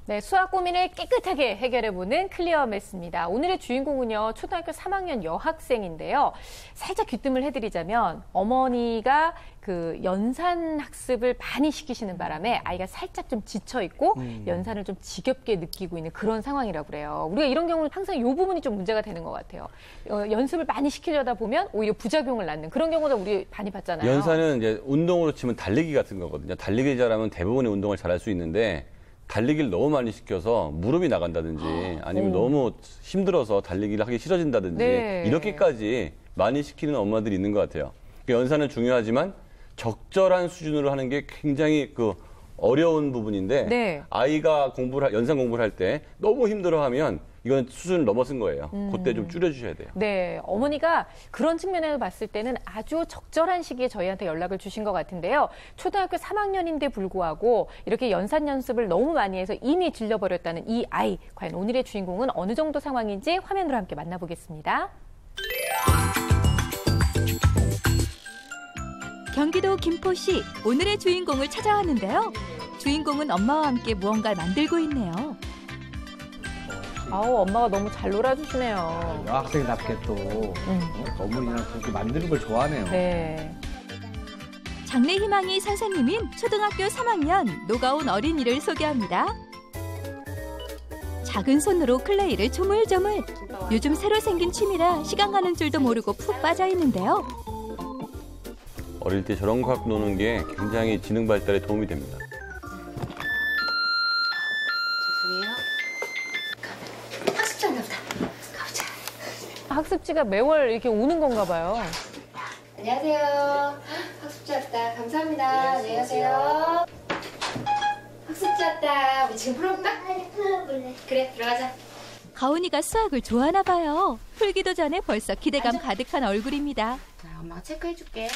네, 수학 고민을 깨끗하게 해결해보는 클리어 매스입니다. 오늘의 주인공은요, 초등학교 3학년 여학생인데요. 살짝 귀뜸을 해드리자면 어머니가 그 연산 학습을 많이 시키시는 바람에 아이가 살짝 좀 지쳐있고 연산을 좀 지겹게 느끼고 있는 그런 상황이라고 그래요. 우리가 이런 경우는 항상 이 부분이 좀 문제가 되는 것 같아요. 연습을 많이 시키려다 보면 오히려 부작용을 낳는 그런 경우도 우리 많이 봤잖아요. 연산은 이제 운동으로 치면 달리기 같은 거거든요. 달리기 잘하면 대부분의 운동을 잘할 수 있는데 달리기를 너무 많이 시켜서 무릎이 나간다든지 아니면 너무 힘들어서 달리기를 하기 싫어진다든지 네. 이렇게까지 많이 시키는 엄마들이 있는 것 같아요. 그러니까 연산은 중요하지만 적절한 수준으로 하는 게 굉장히 어려운 부분인데 네. 아이가 연산 공부를 할 때 너무 힘들어하면 이건 수준을 넘어선 거예요. 그때 좀 줄여주셔야 돼요. 네, 어머니가 그런 측면에서 봤을 때는 아주 적절한 시기에 저희한테 연락을 주신 것 같은데요. 초등학교 3학년인데 불구하고 이렇게 연산 연습을 너무 많이 해서 이미 질려버렸다는 이 아이. 과연 오늘의 주인공은 어느 정도 상황인지 화면으로 함께 만나보겠습니다. 경기도 김포시 오늘의 주인공을 찾아왔는데요. 주인공은 엄마와 함께 무언가를 만들고 있네요. 아우, 엄마가 너무 잘 놀아주시네요. 여학생답게 또 어머니랑 그렇게 만드는 걸 좋아하네요. 네. 장래 희망이 선생님인 초등학교 3학년 노가온 어린이를 소개합니다. 작은 손으로 클레이를 조물조물. 요즘 새로 생긴 취미라 시간 가는 줄도 모르고 푹 빠져 있는데요. 어릴 때 저런 거 갖고 노는 게 굉장히 지능 발달에 도움이 됩니다. 학습지가 매월 이렇게 오는 건가 봐요. 안녕하세요. 학습지 왔다. 감사합니다. 안녕하세요. 학습지 왔다. 우리 지금 풀어볼까? 풀어볼래. 그래, 들어가자. 가온이가 수학을 좋아하나 봐요. 풀기도 전에 벌써 기대감 가득한 얼굴입니다. 자, 엄마가 체크해줄게.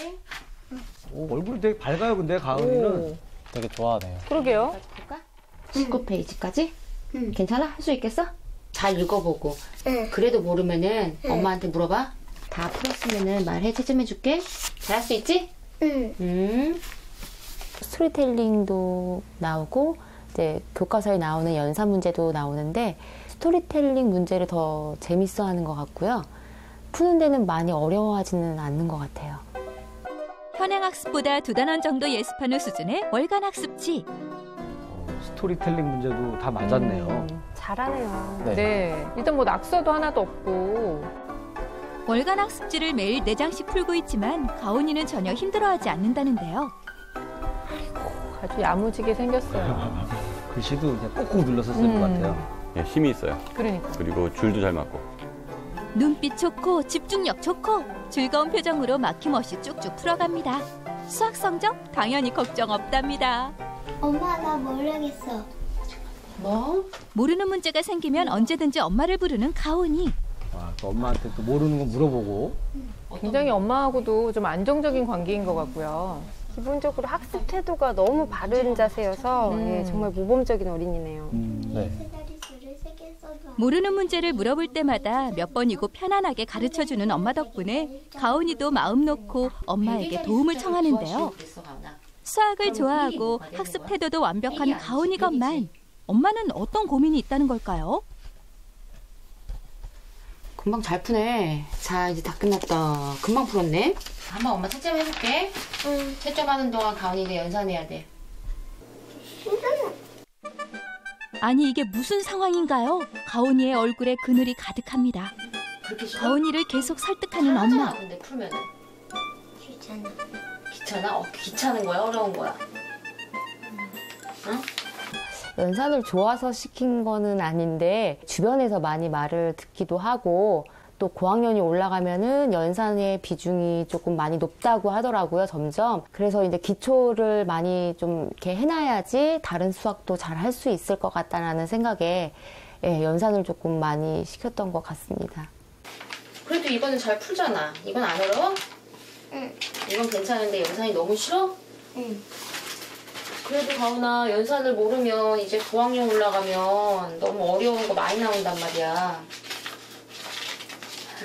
얼굴이 되게 밝아요, 근데 가은이는. 되게 좋아하네요. 그러게요. 볼까? 19페이지까지? 괜찮아? 할 수 있겠어? 잘 읽어보고. 그래도 모르면은 엄마한테 물어봐. 다 풀었으면은 말해, 채점해줄게. 잘할 수 있지? 스토리텔링도 나오고 이제 교과서에 나오는 연산 문제도 나오는데 스토리텔링 문제를 더 재밌어하는 것 같고요. 푸는 데는 많이 어려워하지는 않는 것 같아요. 현행학습보다 2단원 정도 예습하는 수준의 월간 학습지. 스토리텔링 문제도 다 맞았네요. 잘하네요. 네. 네. 일단 뭐 낙서도 하나도 없고. 월간 학습지를 매일 4장씩 풀고 있지만 가온이는 전혀 힘들어하지 않는다는데요. 아주 야무지게 생겼어요. 글씨도 이제 꾹꾹 눌러서 쓸 것 같아요. 예, 힘이 있어요. 그러니까. 그리고 줄도 잘 맞고. 눈빛 좋고 집중력 좋고 즐거운 표정으로 막힘없이 쭉쭉 풀어갑니다. 수학 성적 당연히 걱정 없답니다. 엄마, 나 모르겠어. 뭐? 모르는 문제가 생기면 언제든지 엄마를 부르는 가온이. 와, 또 엄마한테 또 모르는 거 물어보고. 굉장히 엄마하고도 좀 안정적인 관계인 것 같고요. 기본적으로 학습 태도가 너무 바른 자세여서 예, 정말 모범적인 어린이네요. 네. 모르는 문제를 물어볼 때마다 몇 번이고 편안하게 가르쳐주는 엄마 덕분에 가온이도 마음 놓고 엄마에게 도움을 청하는데요. 수학을 좋아하고 학습 태도도 완벽한 가온이건만 엄마는 어떤 고민이 있다는 걸까요? 금방 잘 푸네. 자, 이제 다 끝났다. 금방 풀었네. 한번 엄마 채점해줄게. 채점하는 동안 가은이가 연산해야 돼. 아니 이게 무슨 상황인가요? 가온이의 얼굴에 그늘이 가득합니다. 가온이를 계속 설득하는 엄마. 근데 풀면은 귀찮아. 귀찮아? 귀찮은 거야? 어려운 거야? 응? 연산을 좋아서 시킨 거는 아닌데 주변에서 많이 말을 듣기도 하고 또 고학년이 올라가면은 연산의 비중이 조금 많이 높다고 하더라고요, 점점. 그래서 이제 기초를 많이 좀 이렇게 해놔야지 다른 수학도 잘 할 수 있을 것 같다라는 생각에 예, 연산을 조금 많이 시켰던 것 같습니다. 그래도 이거는 잘 풀잖아. 이건 안 어려워? 응. 이건 괜찮은데 연산이 너무 싫어? 응. 그래도 가은아, 연산을 모르면 이제 고학년 올라가면 너무 어려운 거 많이 나온단 말이야.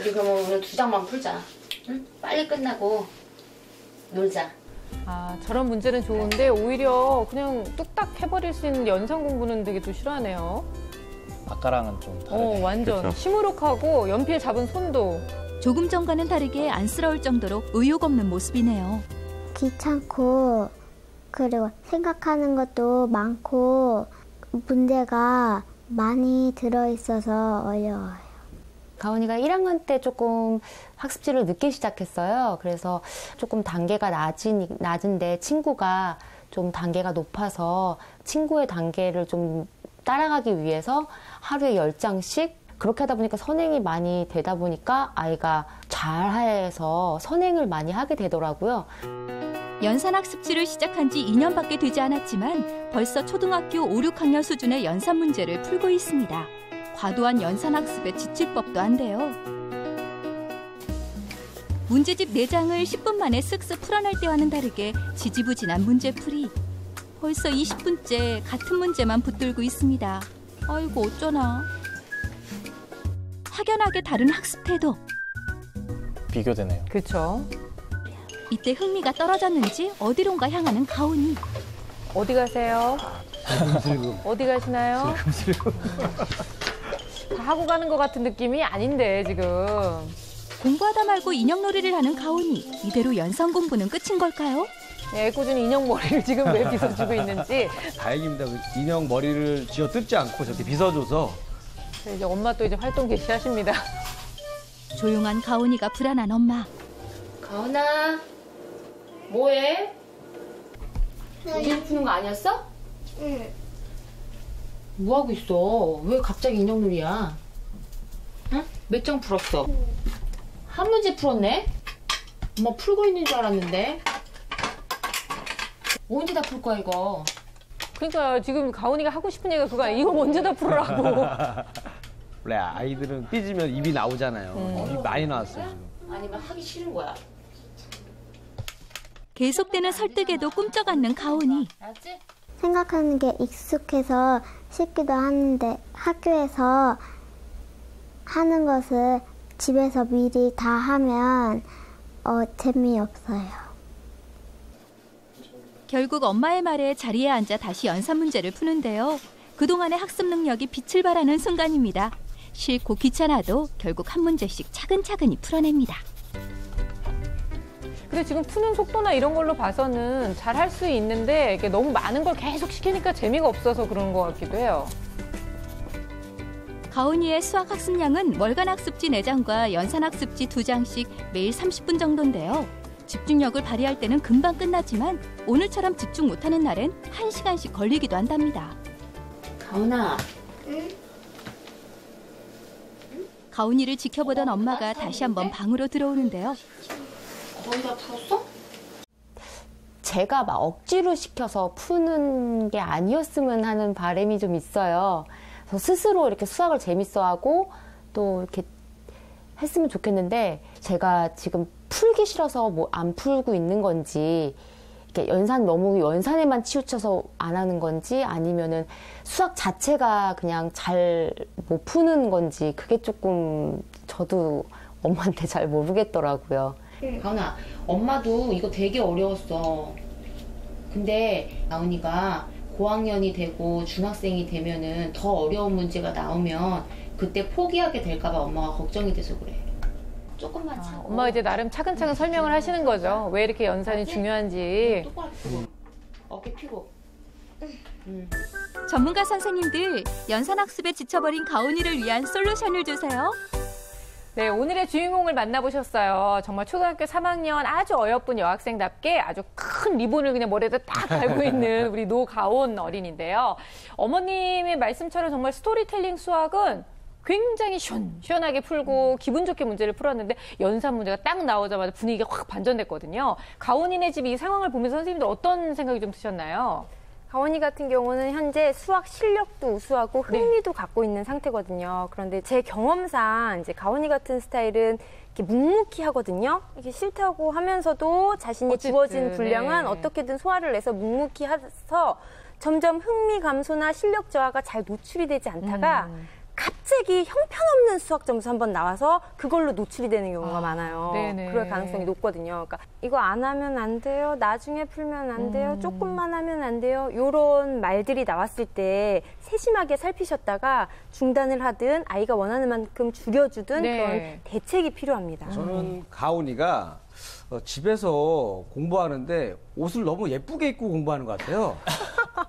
우리 그러면 오늘 2장만 풀자. 응? 빨리 끝나고 놀자. 아, 저런 문제는 좋은데 오히려 그냥 뚝딱 해버릴 수 있는 연산 공부는 되게 또 싫어하네요. 아까랑은 좀 다르네. 완전 그쵸. 시무룩하고 연필 잡은 손도. 조금 전과는 다르게 안쓰러울 정도로 의욕 없는 모습이네요. 귀찮고 그리고 생각하는 것도 많고 문제가 많이 들어있어서 어려워요. 가온이가 1학년 때 조금 학습지를 늦게 시작했어요. 그래서 조금 단계가 낮은데 친구가 좀 단계가 높아서 친구의 단계를 좀 따라가기 위해서 하루에 10장씩 그렇게 하다 보니까 선행이 많이 되다 보니까 아이가 잘해서 선행을 많이 하게 되더라고요. 연산학습지를 시작한 지 2년밖에 되지 않았지만 벌써 초등학교 5, 6학년 수준의 연산 문제를 풀고 있습니다. 과도한 연산학습에 지칠 법도 한데요. 문제집 4장을 10분 만에 쓱쓱 풀어낼 때와는 다르게 지지부진한 문제풀이. 벌써 20분째 같은 문제만 붙들고 있습니다. 아이고 어쩌나. 확연하게 다른 학습 태도. 비교되네요. 그렇죠. 이때 흥미가 떨어졌는지 어디론가 향하는 가온이. 어디 가세요? 슬금. 어디 가시나요? 슬금. 다 하고 가는 것 같은 느낌이 아닌데 지금. 공부하다 말고 인형놀이를 하는 가온이. 이대로 연산 공부는 끝인 걸까요? 애꿎은 인형 머리를 지금 왜 빗어주고 있는지. 다행입니다. 인형 머리를 쥐어 뜯지 않고 저렇게 빗어줘서. 이제 엄마 또 이제 활동 개시하십니다. 조용한 가온이가 불안한 엄마. 가온아, 뭐해? 문제 푸는 거 아니었어? 응. 뭐 하고 있어? 왜 갑자기 인형놀이야? 응? 몇 장 풀었어? 한 문제 풀었네? 엄마 풀고 있는 줄 알았는데. 언제 다 풀 거야 이거? 그러니까 지금 가온이가 하고 싶은 얘기가 그거 아니야. 이거 언제 다 풀으라고. 원래 아이들은 삐지면 입이 나오잖아요. 입이 많이 나왔어요 지금. 아니면 하기 싫은 거야? 계속되는 설득에도 꿈쩍 않는 가온이. 알았지? 생각하는 게 익숙해서 쉽기도 하는데 학교에서 하는 것을 집에서 미리 다 하면 재미없어요. 결국 엄마의 말에 자리에 앉아 다시 연산 문제를 푸는데요. 그동안의 학습 능력이 빛을 발하는 순간입니다. 싫고 귀찮아도 결국 한 문제씩 차근차근히 풀어냅니다. 근데 지금 푸는 속도나 이런 걸로 봐서는 잘 할 수 있는데 이게 너무 많은 걸 계속 시키니까 재미가 없어서 그런 것 같기도 해요. 가온이의 수학 학습량은 월간 학습지 4장과 연산 학습지 2장씩 매일 30분 정도인데요. 집중력을 발휘할 때는 금방 끝나지만 오늘처럼 집중 못하는 날엔 1시간씩 걸리기도 한답니다. 가온아. 응? 가온이를 지켜보던 엄마가 다시 한번 방으로 들어오는데요. 거의 다 풀었어? 제가 막 억지로 시켜서 푸는 게 아니었으면 하는 바람이 좀 있어요. 그래서 스스로 이렇게 수학을 재밌어하고 또 이렇게 했으면 좋겠는데 제가 지금 풀기 싫어서 뭐 안 풀고 있는 건지 이렇게 너무 연산에만 치우쳐서 안 하는 건지 아니면은 수학 자체가 그냥 잘 못 푸는 건지 그게 조금 저도 엄마한테 잘 모르겠더라고요. 가온아, 엄마도 이거 되게 어려웠어. 근데 가온이가 고학년이 되고 중학생이 되면은 더 어려운 문제가 나오면 그때 포기하게 될까봐 엄마가 걱정이 돼서 그래. 조금만 참고. 엄마가 이제 나름 차근차근 설명을 하시는 거죠. 왜 이렇게 연산이 중요한지. 똑바로 펴고. 어깨 펴고. 전문가 선생님들, 연산학습에 지쳐버린 가온이를 위한 솔루션을 주세요. 네, 오늘의 주인공을 만나보셨어요. 정말 초등학교 3학년 아주 어여쁜 여학생답게 아주 큰 리본을 그냥 머리에다 딱 달고 있는 우리 노가온 어린인데요. 어머님의 말씀처럼 정말 스토리텔링 수학은 굉장히 시원하게 풀고 기분 좋게 문제를 풀었는데 연산 문제가 딱 나오자마자 분위기가 확 반전됐거든요. 가온이네 집 이 상황을 보면서 선생님들 어떤 생각이 좀 드셨나요? 가온이 같은 경우는 현재 수학 실력도 우수하고 흥미도 갖고 있는 상태거든요. 그런데 제 경험상 이제 가온이 같은 스타일은 이렇게 묵묵히 하거든요. 이렇게 싫다고 하면서도 자신이 어쨌든, 주어진 분량은 네. 어떻게든 소화를 내서 묵묵히 해서 점점 흥미 감소나 실력 저하가 잘 노출이 되지 않다가 갑자기 형편없는 수학 점수 한번 나와서 그걸로 노출이 되는 경우가 많아요. 네네. 그럴 가능성이 높거든요. 그러니까 이거 안 하면 안 돼요. 나중에 풀면 안 돼요. 조금만 하면 안 돼요. 이런 말들이 나왔을 때 세심하게 살피셨다가 중단을 하든 아이가 원하는 만큼 줄여주든 그런 대책이 필요합니다. 저는 가온이가 집에서 공부하는데 옷을 너무 예쁘게 입고 공부하는 것 같아요.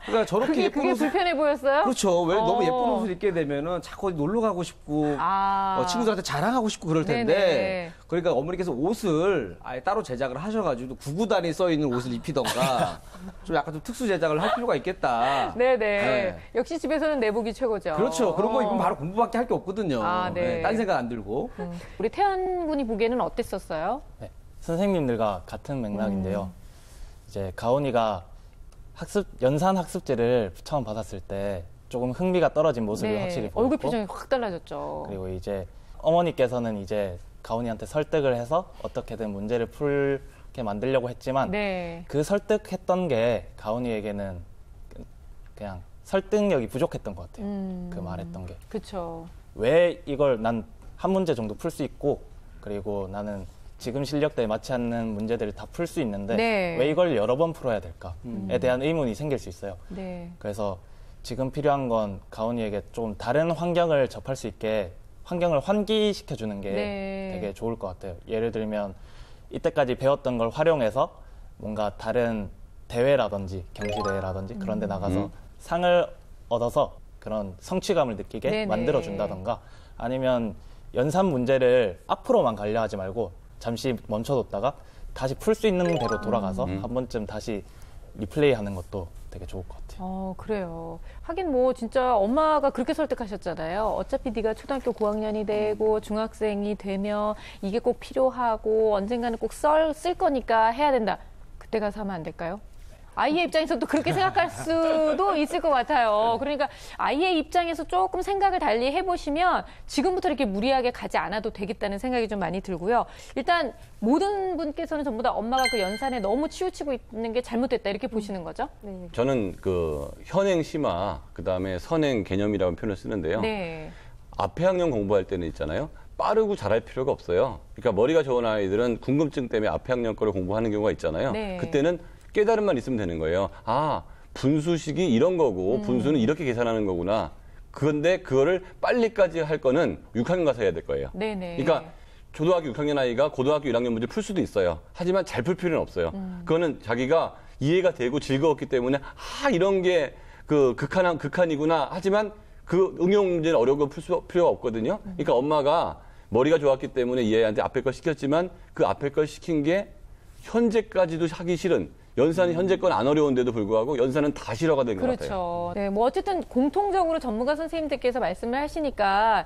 그러니까 저렇게 예쁜 그게 옷을 불편해 보였어요? 그렇죠. 왜 너무 예쁜 옷을 입게 되면은 자꾸 어디 놀러 가고 싶고 친구들한테 자랑하고 싶고 그럴 텐데 네네. 그러니까 어머니께서 옷을 아예 따로 제작을 하셔가지고 구구단이 써 있는 옷을 입히던가 좀 약간 좀 특수 제작을 할 필요가 있겠다. 네네. 네. 역시 집에서는 내복이 최고죠. 그렇죠. 그런 거 입으면 바로 공부밖에 할 게 없거든요. 네. 딴 생각 안 들고. 우리 태연 군이 보기에는 어땠었어요? 네, 선생님들과 같은 맥락인데요. 이제 가온이가 연산 학습지를 처음 받았을 때 조금 흥미가 떨어진 모습이 확실히 보였고 얼굴 표정이 확 달라졌죠. 그리고 이제 어머니께서는 이제 가온이한테 설득을 해서 어떻게든 문제를 풀게 만들려고 했지만 그 설득했던 게 가온이에게는 그냥 설득력이 부족했던 것 같아요. 그 말했던 게. 그렇죠. 왜 이걸 난 한 문제 정도 풀 수 있고 그리고 나는 지금 실력대에 맞지 않는 문제들을 다 풀 수 있는데 왜 이걸 여러 번 풀어야 될까에 대한 의문이 생길 수 있어요. 그래서 지금 필요한 건 가온이에게 좀 다른 환경을 접할 수 있게 환경을 환기시켜주는 게 되게 좋을 것 같아요. 예를 들면 이때까지 배웠던 걸 활용해서 뭔가 다른 대회라든지 경시대회라든지 그런 데 나가서 상을 얻어서 그런 성취감을 느끼게 만들어준다던가 아니면 연산 문제를 앞으로만 가려 하지 말고 잠시 멈춰뒀다가 다시 풀 수 있는 대로 돌아가서 한 번쯤 다시 리플레이 하는 것도 되게 좋을 것 같아요. 그래요. 하긴 뭐 진짜 엄마가 그렇게 설득하셨잖아요. 어차피 네가 초등학교 고학년이 되고 중학생이 되면 이게 꼭 필요하고 언젠가는 꼭 쓸 거니까 해야 된다. 그때 가서 하면 안 될까요? 아이의 입장에서도 그렇게 생각할 수도 있을 것 같아요. 그러니까 아이의 입장에서 조금 생각을 달리 해보시면 지금부터 이렇게 무리하게 가지 않아도 되겠다는 생각이 좀 많이 들고요. 일단 모든 분께서는 전부 다 엄마가 그 연산에 너무 치우치고 있는 게 잘못됐다 이렇게 보시는 거죠? 저는 그 현행 심화, 그다음에 선행 개념이라는 표현을 쓰는데요. 앞에 학년 공부할 때는 있잖아요. 빠르고 잘할 필요가 없어요. 그러니까 머리가 좋은 아이들은 궁금증 때문에 앞에 학년 거를 공부하는 경우가 있잖아요. 그때는 깨달음만 있으면 되는 거예요. 분수식이 이런 거고 분수는 이렇게 계산하는 거구나. 그런데 그거를 빨리까지 할 거는 6학년 가서 해야 될 거예요. 그러니까 초등학교 6학년 아이가 고등학교 1학년 문제 풀 수도 있어요. 하지만 잘 풀 필요는 없어요. 그거는 자기가 이해가 되고 즐거웠기 때문에 이런 게 그 극한이구나. 하지만 그 응용 문제는 어려운 풀 필요가 없거든요. 그러니까 엄마가 머리가 좋았기 때문에 이 아이한테 앞에 걸 시켰지만 그 앞에 걸 시킨 게 현재까지도 하기 싫은 연산이 현재 건 안 어려운데도 불구하고 연산은 다 싫어가 된 것 같아요. 그렇죠. 네, 뭐 어쨌든 공통적으로 전문가 선생님들께서 말씀을 하시니까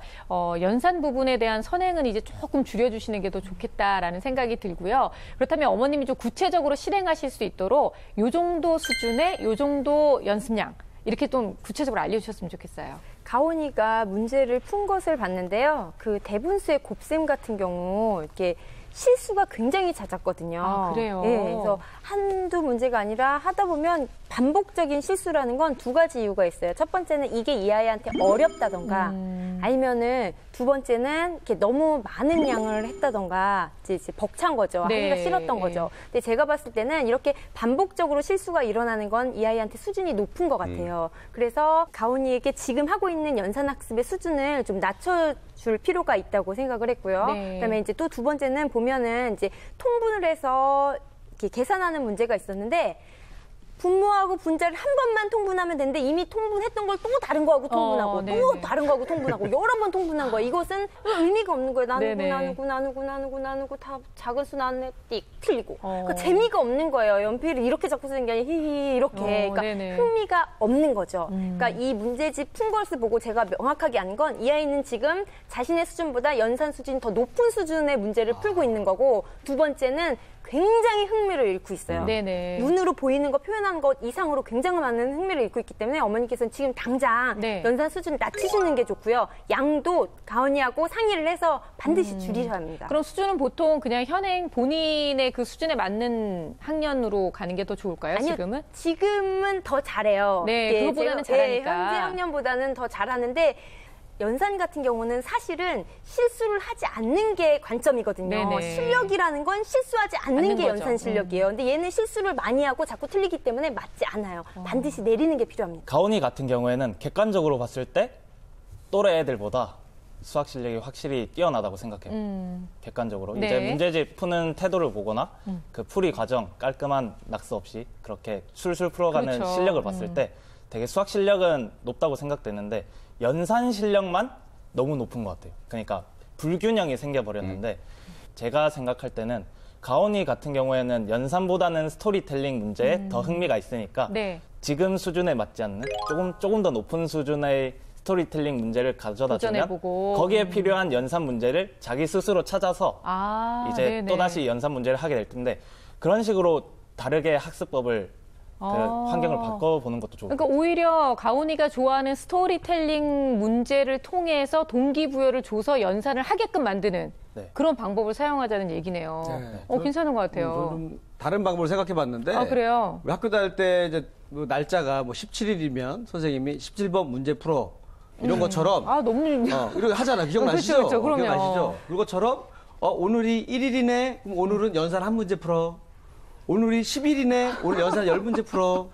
연산 부분에 대한 선행은 이제 조금 줄여주시는 게 더 좋겠다라는 생각이 들고요. 그렇다면 어머님이 좀 구체적으로 실행하실 수 있도록 요 정도 수준의 요 정도 연습량 이렇게 좀 구체적으로 알려주셨으면 좋겠어요. 가온이가 문제를 푼 것을 봤는데요. 그 대분수의 곱셈 같은 경우 이렇게 실수가 굉장히 잦았거든요. 그래요? 그래서 한두 문제가 아니라 하다 보면 반복적인 실수라는 건 두 가지 이유가 있어요. 첫 번째는 이게 이 아이한테 어렵다던가 아니면은 두 번째는 이렇게 너무 많은 양을 했다던가 이제 벅찬 거죠. 하기가 싫었던 거죠. 근데 제가 봤을 때는 이렇게 반복적으로 실수가 일어나는 건 이 아이한테 수준이 높은 것 같아요. 그래서 가온이에게 지금 하고 있는 연산학습의 수준을 좀 낮춰줄 필요가 있다고 생각을 했고요. 그다음에 이제 또 두 번째는 보면은 이제 통분을 해서 이렇게 계산하는 문제가 있었는데 분모하고 분자를 한 번만 통분하면 되는데 이미 통분했던 걸 또 다른 거하고 통분하고 또 다른 거하고 통분하고 여러 번 통분한 거야. 이것은 의미가 없는 거예요. 나누고 다 작은 수 나누네 띡 틀리고. 그러니까 재미가 없는 거예요. 연필을 이렇게 자꾸 쓰는 게 아니라 히히 이렇게. 그러니까 흥미가 없는 거죠. 그러니까 이 문제집 푼 것을 보고 제가 명확하게 안 건 이 아이는 지금 자신의 수준보다 연산 수준이 더 높은 수준의 문제를 풀고 있는 거고 두 번째는 굉장히 흥미를 잃고 있어요. 눈으로 보이는 거 표현하는 것 이상으로 굉장히 많은 흥미를 잃고 있기 때문에 어머니께서는 지금 당장 연산 수준을 낮추시는 게 좋고요. 양도 가온이하고 상의를 해서 반드시 줄이셔야 합니다. 그럼 수준은 보통 그냥 현행 본인의 그 수준에 맞는 학년으로 가는 게 더 좋을까요? 아니요, 지금은? 지금은 더 잘해요. 그거보다는 잘하니까. 현재 학년보다는 더 잘하는데 연산 같은 경우는 사실은 실수를 하지 않는 게 관점이거든요. 네네. 실력이라는 건 실수하지 않는 게 연산 실력이에요. 근데 얘는 실수를 많이 하고 자꾸 틀리기 때문에 맞지 않아요. 반드시 내리는 게 필요합니다. 가온이 같은 경우에는 객관적으로 봤을 때 또래 애들보다 수학 실력이 확실히 뛰어나다고 생각해요. 객관적으로. 네. 이제 문제집 푸는 태도를 보거나 그 풀이 과정 깔끔한 낙서 없이 그렇게 술술 풀어가는 그렇죠. 실력을 봤을 때 되게 수학 실력은 높다고 생각되는데 연산 실력만 너무 높은 것 같아요. 그러니까 불균형이 생겨버렸는데 제가 생각할 때는 가온이 같은 경우에는 연산보다는 스토리텔링 문제에 더 흥미가 있으니까 네. 지금 수준에 맞지 않는 조금 더 높은 수준의 스토리텔링 문제를 가져다 주면 거기에 필요한 연산 문제를 자기 스스로 찾아서 이제 네네. 또다시 연산 문제를 하게 될 텐데 그런 식으로 다르게 학습법을 그 환경을 바꿔보는 것도 좋고. 그러니까 오히려 가온이가 좋아하는 스토리텔링 문제를 통해서 동기부여를 줘서 연산을 하게끔 만드는 네. 그런 방법을 사용하자는 얘기네요. 네. 괜찮은 것 같아요. 좀 다른 방법을 생각해봤는데. 그래요? 학교 다닐 때 이제 뭐 날짜가 뭐 17일이면 선생님이 17번 문제 풀어. 이런 것처럼. 너무. 이렇게 하잖아. 기억나시죠? 그렇죠. 그럼요. 기억나시죠? 그것처럼, 오늘이 1일이네? 그럼 오늘은 연산 한 문제 풀어. 오늘이 10일이네? 오늘 연산 10문제 풀어.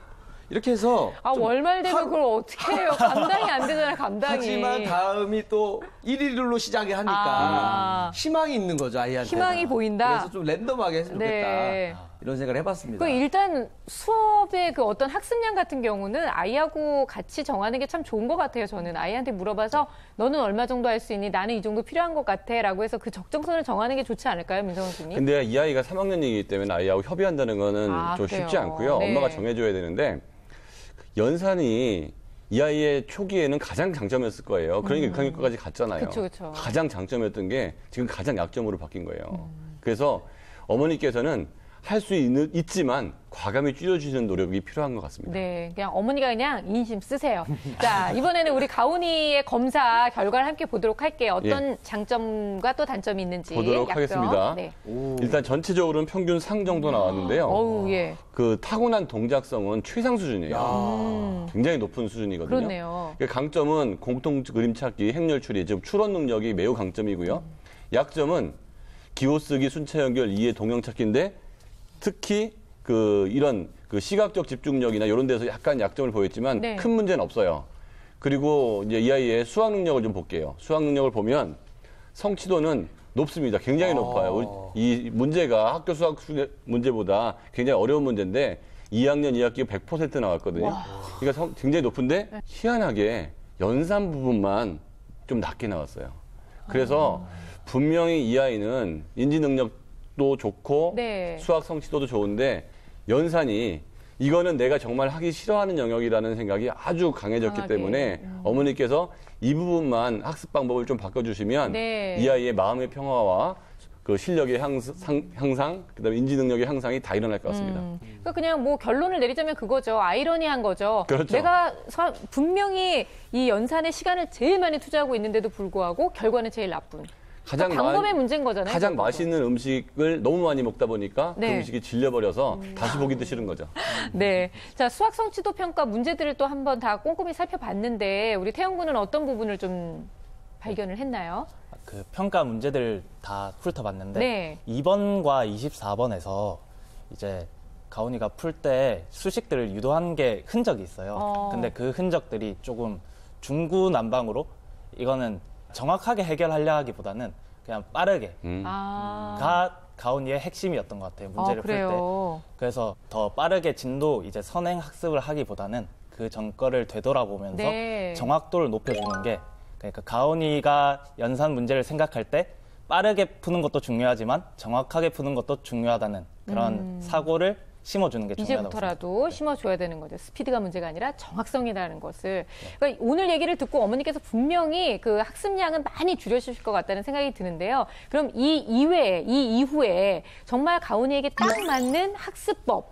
이렇게 해서. 월말 되면 그걸 어떻게 해요? 감당이 안 되잖아요, 감당이. 하지만 다음이 또 1일로 시작이 하니까 희망이 있는 거죠, 아이한테. 희망이 보인다. 그래서 좀 랜덤하게 했으면 좋겠다. 네. 이런 생각을 해봤습니다. 일단 수업의 그 어떤 학습량 같은 경우는 아이하고 같이 정하는 게 참 좋은 것 같아요, 저는. 아이한테 물어봐서 너는 얼마 정도 할 수 있니? 나는 이 정도 필요한 것 같아. 라고 해서 그 적정선을 정하는 게 좋지 않을까요, 민성훈 교수님? 근데 이 아이가 3학년이기 때문에 아이하고 협의한다는 거는 좀 그래요? 쉽지 않고요. 네. 엄마가 정해줘야 되는데 연산이 이 아이의 초기에는 가장 장점이었을 거예요. 그러니까 6학년 까지 갔잖아요. 그쵸. 가장 장점이었던 게 지금 가장 약점으로 바뀐 거예요. 그래서 어머니께서는 할 수 있지만 과감히 줄여주시는 노력이 필요한 것 같습니다. 네, 그냥 어머니가 그냥 인심 쓰세요. 자, 이번에는 우리 가온이의 검사 결과를 함께 보도록 할게요. 어떤 장점과 또 단점이 있는지. 보도록 약점. 하겠습니다. 네. 일단 전체적으로는 평균 상 정도 나왔는데요. 예. 그 타고난 동작성은 최상 수준이에요. 굉장히 높은 수준이거든요. 그렇네요. 강점은 공통 그림 찾기, 행렬 추리, 즉 추론 능력이 매우 강점이고요. 약점은 기호 쓰기, 순차 연결, 이해, 동형 찾기인데 특히 이런 시각적 집중력이나 이런 데서 약간 약점을 보였지만 네. 큰 문제는 없어요. 그리고 이제 이 아이의 수학 능력을 좀 볼게요. 수학 능력을 보면 성취도는 높습니다. 굉장히 높아요. 이 문제가 학교 수학 문제보다 굉장히 어려운 문제인데 2학년 2학기 100% 나왔거든요. 그러니까 굉장히 높은데 희한하게 연산 부분만 좀 낮게 나왔어요. 그래서 분명히 이 아이는 인지 능력도 좋고 네. 수학 성취도도 좋은데 연산이 이거는 내가 정말 하기 싫어하는 영역이라는 생각이 아주 강해졌기 때문에 어머니께서 이 부분만 학습 방법을 좀 바꿔주시면 네. 이 아이의 마음의 평화와 그 실력의 향상, 그다음에 인지 능력의 향상이 다 일어날 것 같습니다. 그러니까 그냥 뭐 결론을 내리자면 그거죠. 아이러니한 거죠. 그렇죠. 내가 분명히 이 연산에 시간을 제일 많이 투자하고 있는데도 불구하고 결과는 제일 나쁜. 그러니까 방법의 문제인 거잖아요. 가장 결국은. 맛있는 음식을 너무 많이 먹다 보니까 네. 그 음식이 질려버려서 다시 보기도 싫은 거죠. 네. 자, 수학 성취도 평가 문제들을 또 한번 다 꼼꼼히 살펴봤는데 우리 태영 군은 어떤 부분을 좀 발견을 했나요? 그 평가 문제들 다 훑어봤는데 네. 2번과 24번에서 이제 가온이가 풀 때 수식들을 유도한 게 흔적이 있어요. 근데 그 흔적들이 조금 중구난방으로 이거는 정확하게 해결하려 하기보다는 그냥 빠르게 가온이의 핵심이었던 것 같아요. 문제를 풀 때. 그래서 더 빠르게 진도 이제 선행 학습을 하기보다는 그 전 거를 되돌아보면서 네. 정확도를 높여주는 게 그러니까 가온이가 연산 문제를 생각할 때 빠르게 푸는 것도 중요하지만 정확하게 푸는 것도 중요하다는 그런 사고를 심어주는 게 중요하다고 이제부터라도 생각합니다. 심어줘야 되는 거죠. 스피드가 문제가 아니라 정확성이라는 것을. 그러니까 오늘 얘기를 듣고 어머니께서 분명히 그 학습량은 많이 줄여주실 것 같다는 생각이 드는데요. 그럼 이 이후에 정말 가온이에게 딱 맞는 학습법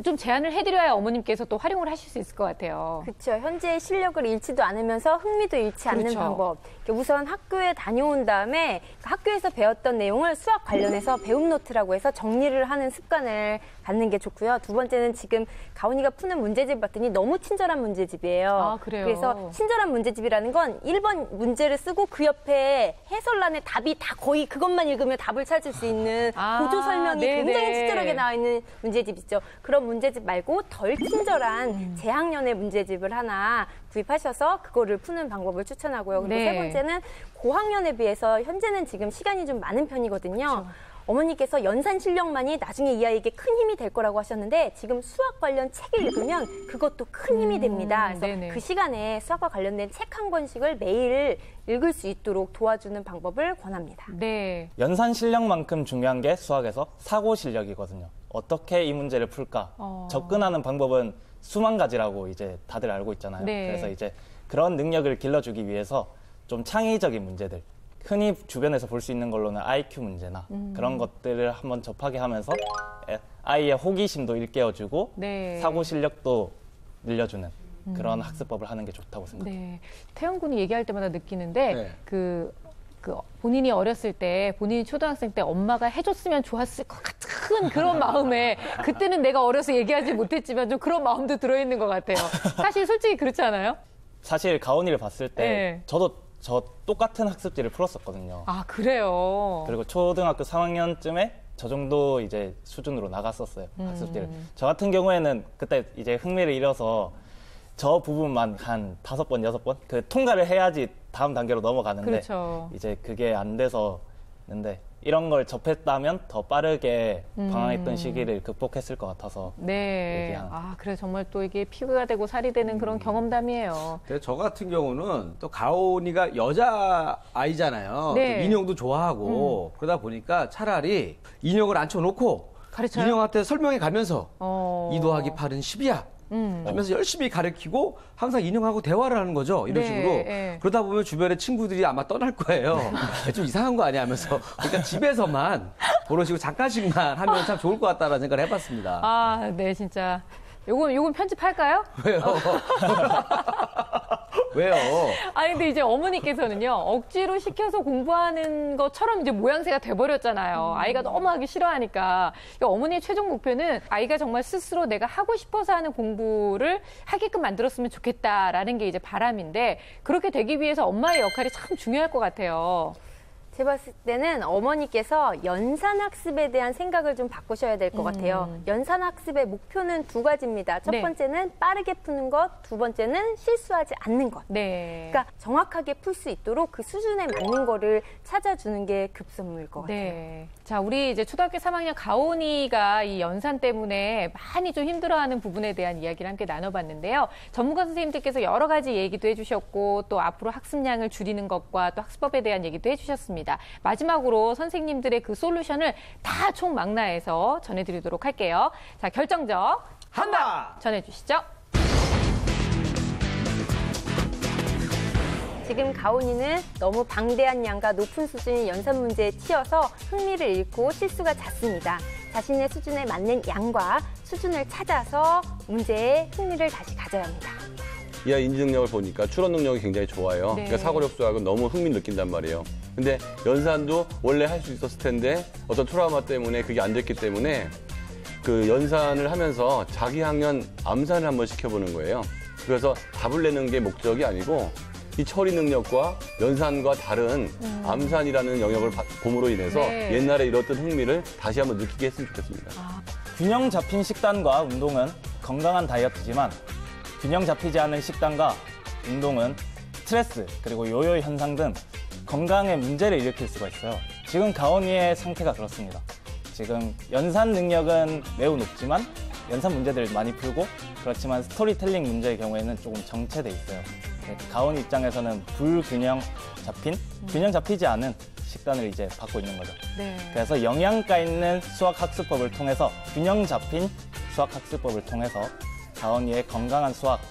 좀 제안을 해드려야 어머님께서 또 활용을 하실 수 있을 것 같아요. 그렇죠. 현재의 실력을 잃지도 않으면서 흥미도 잃지 않는 그렇죠. 방법. 우선 학교에 다녀온 다음에 학교에서 배웠던 내용을 수학 관련해서 배움 노트라고 해서 정리를 하는 습관을 갖는 게 좋고요. 두 번째는 지금 가온이가 푸는 문제집 봤더니 너무 친절한 문제집이에요. 아, 그래요? 그래서 친절한 문제집이라는 건 1번 문제를 쓰고 그 옆에 해설란에 답이 다 거의 그것만 읽으면 답을 찾을 수 있는 보조 설명이 네네. 굉장히 친절하게 나와 있는 문제집 있죠. 그런 문제집 말고 덜 친절한 재학년의 문제집을 하나 구입하셔서 그거를 푸는 방법을 추천하고요. 그리고 네. 세 번째는 고학년에 비해서 현재는 지금 시간이 좀 많은 편이거든요. 그렇죠. 어머니께서 연산 실력만이 나중에 이 아이에게 큰 힘이 될 거라고 하셨는데 지금 수학 관련 책을 읽으면 그것도 큰 힘이 됩니다. 그래서 네네. 그 시간에 수학과 관련된 책 한 권씩을 매일 읽을 수 있도록 도와주는 방법을 권합니다. 네. 연산 실력만큼 중요한 게 수학에서 사고 실력이거든요. 어떻게 이 문제를 풀까? 접근하는 방법은 수만 가지라고 이제 다들 알고 있잖아요. 네. 그래서 이제 그런 능력을 길러주기 위해서 좀 창의적인 문제들, 흔히 주변에서 볼 수 있는 걸로는 IQ 문제나 그런 것들을 한번 접하게 하면서 아이의 호기심도 일깨워주고 네. 사고 실력도 늘려주는 그런 학습법을 하는 게 좋다고 생각해요. 네. 태영 군이 얘기할 때마다 느끼는데 네. 그 본인이 어렸을 때, 본인이 초등학생 때 엄마가 해줬으면 좋았을 것 같은 그런 마음에 그때는 내가 어려서 얘기하지 못했지만 좀 그런 마음도 들어있는 것 같아요. 사실 솔직히 그렇지 않아요? 사실 가온이를 봤을 때 네. 저도 저 똑같은 학습지를 풀었었거든요. 아, 그래요? 그리고 초등학교 3학년쯤에 저 정도 이제 수준으로 나갔었어요. 학습지를. 저 같은 경우에는 그때 이제 흥미를 잃어서 저 부분만 한 5번, 6번 그 통과를 해야지 다음 단계로 넘어가는데 그렇죠. 이제 그게 안 돼서 있는데 이런 걸 접했다면 더 빠르게 방황했던 시기를 극복했을 것 같아서 네. 얘기하는. 아, 그래 정말 또 이게 피부가 되고 살이 되는 그런 경험담이에요. 근데 저 같은 경우는 또 가온이가 여자 아이잖아요. 네. 또 인형도 좋아하고 그러다 보니까 차라리 인형을 앉혀놓고 가르쳐요? 인형한테 설명해 가면서 2 더하기 8은 10이야. 하면서 열심히 가르치고 항상 인형하고 대화를 하는 거죠. 이런 네, 식으로. 네. 그러다 보면 주변에 친구들이 아마 떠날 거예요. 좀 이상한 거 아니야 하면서. 그러니까 집에서만 그런 식으로 잠깐씩만 하면 참 좋을 것 같다라는 생각을 해봤습니다. 아, 네, 진짜. 요건 편집할까요? 왜요? 왜요? 아니, 근데 이제 어머니께서는요, 억지로 시켜서 공부하는 것처럼 이제 모양새가 돼버렸잖아요. 아이가 너무 하기 싫어하니까. 그러니까 어머니의 최종 목표는 아이가 정말 스스로 내가 하고 싶어서 하는 공부를 하게끔 만들었으면 좋겠다라는 게 이제 바람인데, 그렇게 되기 위해서 엄마의 역할이 참 중요할 것 같아요. 제가 봤을 때는 어머니께서 연산학습에 대한 생각을 좀 바꾸셔야 될 것 같아요. 연산학습의 목표는 2가지입니다. 첫 네. 번째는 빠르게 푸는 것, 두 번째는 실수하지 않는 것. 네. 그러니까 정확하게 풀 수 있도록 그 수준에 맞는 거를 찾아주는 게 급선무일 것 같아요. 네. 자, 우리 이제 초등학교 3학년 가온이가 이 연산 때문에 많이 좀 힘들어하는 부분에 대한 이야기를 함께 나눠봤는데요. 전문가 선생님들께서 여러 가지 얘기도 해주셨고 또 앞으로 학습량을 줄이는 것과 또 학습법에 대한 얘기도 해주셨습니다. 마지막으로 선생님들의 그 솔루션을 다 총망라해서 전해드리도록 할게요. 자, 결정적 한방 전해주시죠. 지금 가온이는 너무 방대한 양과 높은 수준의 연산 문제에 치여서 흥미를 잃고 실수가 잦습니다. 자신의 수준에 맞는 양과 수준을 찾아서 문제에 흥미를 다시 가져야 합니다. 이 아이 인지 능력을 보니까 추론 능력이 굉장히 좋아요. 네. 그러니까 사고력 수학은 너무 흥미를 느낀단 말이에요. 근데 연산도 원래 할 수 있었을 텐데 어떤 트라우마 때문에 그게 안 됐기 때문에 그 연산을 하면서 자기 학년 암산을 한번 시켜보는 거예요. 그래서 답을 내는 게 목적이 아니고 이 처리 능력과 연산과 다른 암산이라는 영역을 봄으로 인해서 네. 옛날에 잃었던 흥미를 다시 한번 느끼게 했으면 좋겠습니다. 균형 잡힌 식단과 운동은 건강한 다이어트지만 균형 잡히지 않은 식단과 운동은 스트레스 그리고 요요 현상 등 건강에 문제를 일으킬 수가 있어요. 지금 가온이의 상태가 그렇습니다. 지금 연산 능력은 매우 높지만 연산 문제들을 많이 풀고 그렇지만 스토리텔링 문제의 경우에는 조금 정체돼 있어요. 가온 입장에서는 불균형 잡힌, 균형 잡히지 않은 식단을 이제 받고 있는 거죠. 네. 그래서 영양가 있는 수학 학습법을 통해서 균형 잡힌 수학 학습법을 통해서 가온이의 건강한 수학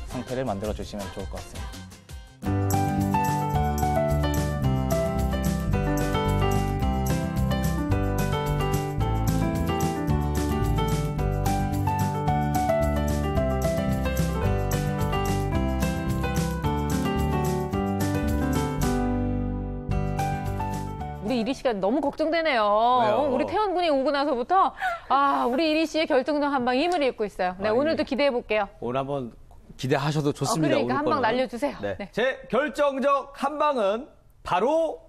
상태를 만들어 주시면 좋을 것 같습니다. 우리 이리 씨가 너무 걱정되네요. 왜요? 우리 태연 군이 오고 나서부터 우리 이리 씨의 결정적 한 방 힘을 잃고 있어요. 네, 오늘도 기대해 볼게요. 오늘 한번 기대하셔도 좋습니다. 그러니까 한 방 날려주세요. 네. 네. 제 결정적 한 방은 바로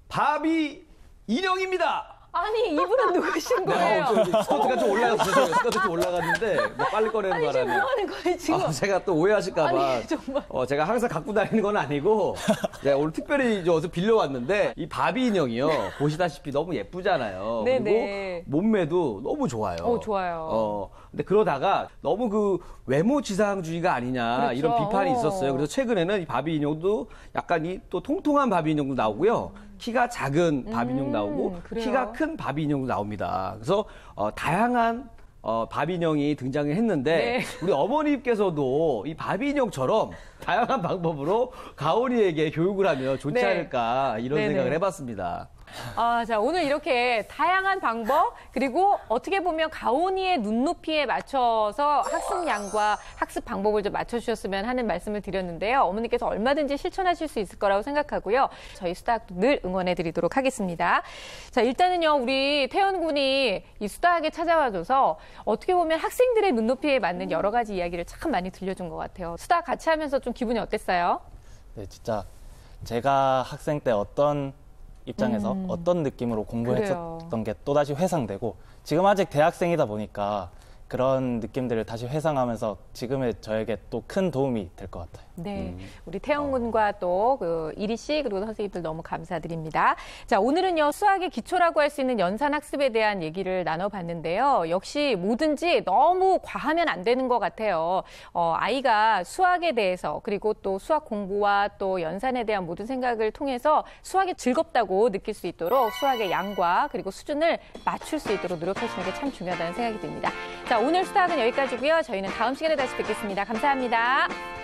바비 인형입니다. 아니, 이분은 누구신 거예요? 스커트가 좀 올라갔어요. 스커트 좀 올라갔는데 뭐 빨리 꺼내는 바람에. 지금 뭐 하는 거예요, 지금? 제가 또 오해하실까 봐. 아니, 정말. 제가 항상 갖고 다니는 건 아니고 제가 오늘 특별히 어디서 빌려왔는데 이 바비 인형이요. 보시다시피 너무 예쁘잖아요. 네네. 그리고 몸매도 너무 좋아요. 좋아요. 근데 그러다가 너무 그 외모 지상주의가 아니냐 그렇죠. 이런 비판이 있었어요. 그래서 최근에는 이 바비 인형도 약간 이 또 통통한 바비 인형도 나오고요. 키가 작은 바비 인형 나오고 그래요? 키가 큰 바비 인형도 나옵니다. 그래서 다양한 바비 인형이 등장을 했는데 우리 어머니께서도 이 바비 인형처럼 다양한 방법으로 가온이에게 교육을 하면 좋지 않을까 이런 생각을 해봤습니다. 자, 오늘 이렇게 다양한 방법, 그리고 어떻게 보면 가온이의 눈높이에 맞춰서 학습량과 학습 방법을 좀 맞춰주셨으면 하는 말씀을 드렸는데요. 어머니께서 얼마든지 실천하실 수 있을 거라고 생각하고요. 저희 수다학도 늘 응원해드리도록 하겠습니다. 자, 일단은요, 우리 태연 군이 이 수다학에 찾아와줘서 어떻게 보면 학생들의 눈높이에 맞는 여러 가지 이야기를 참 많이 들려준 것 같아요. 수다학 같이 하면서 좀 기분이 어땠어요? 네, 진짜 제가 학생 때 어떤 입장에서 어떤 느낌으로 공부했었던 게 또다시 회상되고 지금 아직 대학생이다 보니까 그런 느낌들을 다시 회상하면서 지금의 저에게 또 큰 도움이 될 것 같아요. 네, 우리 태연 군과 또 그 이리 씨 그리고 선생님들 너무 감사드립니다. 자, 오늘은요 수학의 기초라고 할 수 있는 연산 학습에 대한 얘기를 나눠봤는데요. 역시 뭐든지 너무 과하면 안 되는 것 같아요. 아이가 수학에 대해서 그리고 또 수학 공부와 또 연산에 대한 모든 생각을 통해서 수학이 즐겁다고 느낄 수 있도록 수학의 양과 그리고 수준을 맞출 수 있도록 노력하시는 게 참 중요하다는 생각이 듭니다. 자, 오늘 수다학은 여기까지고요. 저희는 다음 시간에 다시 뵙겠습니다. 감사합니다.